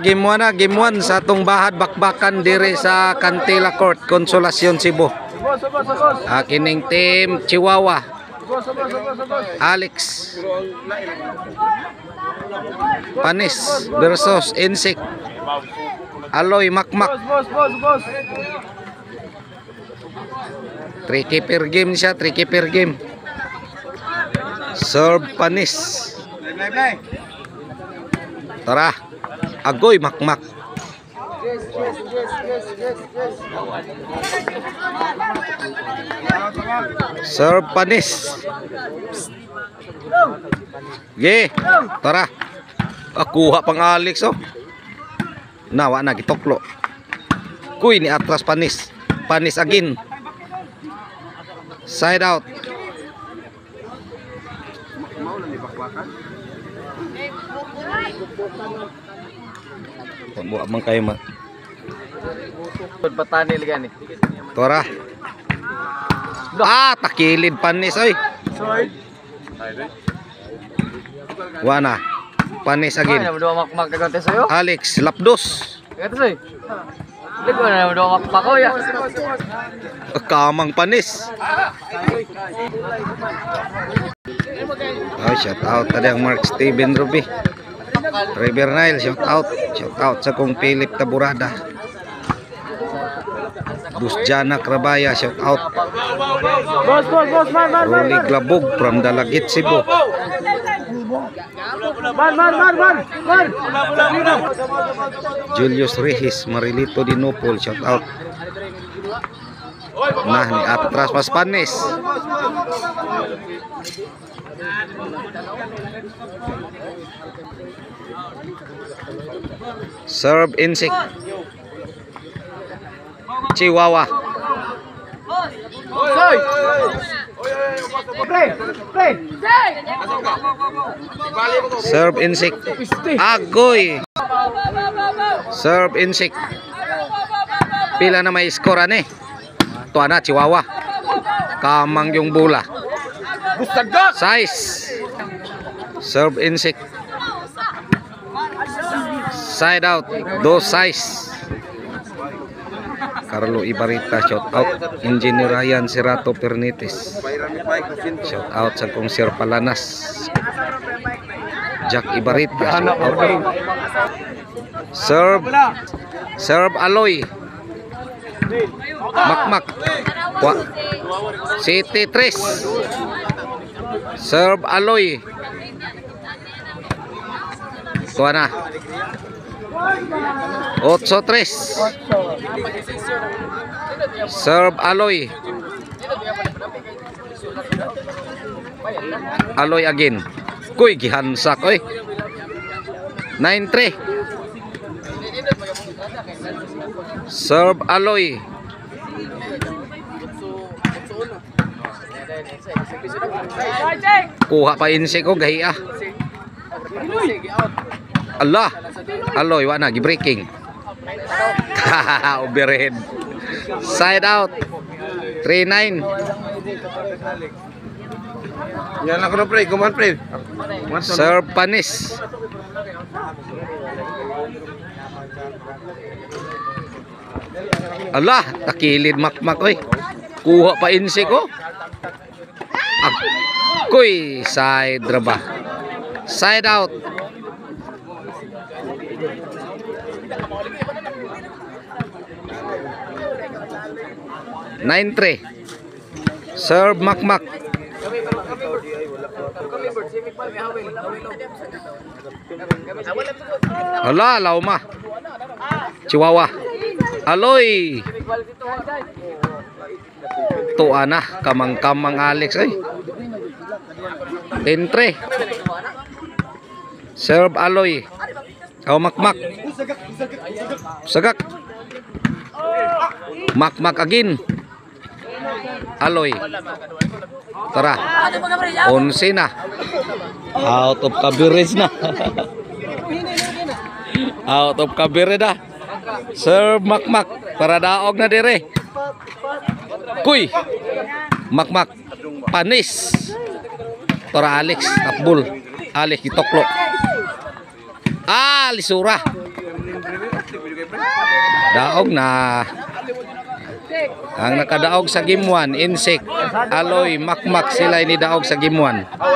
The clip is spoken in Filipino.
Game 1 sa atong bahad bakbakan dire sa Cantila Court, Consolacion, Cebu. Kining team Chihuahua. Alex Panis versus Insik. Aloy Makmak. 3 per game siya, 3 per game. Serve Panis. Tara, agoy Makmak. Serve Panis. Tara. Kuha pang Alex oh. Nawa na gitoklo. Kuy ni atras Panis. Panis again. Side out. Buat mang kayo man. Patani ligan ni. Tora. Takilid Panis oy. Wana. Panis again. Alex Lapdos. Kamang Panis. Shout out tadi ang Mark Steven Ruby. River Nile, shout out sa kong Philip Taburada. Busjana Krabaya, shout out. Rolly Glabog from Dalagit, Cebu. Julius Rehis, Marilito Dinopol, shout out. Nah, ni atras mas Panis. Serve Insik. Chihuahua. Serve Insik. Agoy. Serve Insik. Pila na may score ani? Tuwa na Chihuahua. Kamang yung bola. Size. Serve Insik. Side out. Do size. Carlo Ibarita, shout out. Engineer Ryan Serato Pernites, shout out sa kong Sir Palanas. Jack Ibarita, shout out. Serve Aloy Makmak. City 3. Serve Aloy. Tuwa na 8-3. Serve Aloy. Aloy again. Kuy gihansak oy. 9-3. Serve Aloy. Kuha pa Insik ko gahiya. Allah. Aloy wa na gi-breaking. Overhead. Side out. 3-9. Yan ako na pre, kuman pre. Serve Panis. Allah, takilid Makmak oy. Kuha pa Insik ko. Agoy side raba. Side out. Nine 3. Serve Makmak. Hala, lauma. Chihuahua. Aloy. Tuwa na, kamang-kamang Alex ay. 10-3. Serve Aloy. Makmak. Sagak. Makmak again. Aloy. Tara. 11 na. Out of coverage na. Out of coverage na. Serve Makmak. Para daog na dire. Kuy. Makmak. Panis. Para Alex. Tapbul. Alex itoklo. Lisura. Daog na. Ang nakadaog sa game 1, insect, aloy, makmak sila ini daog sa game 1.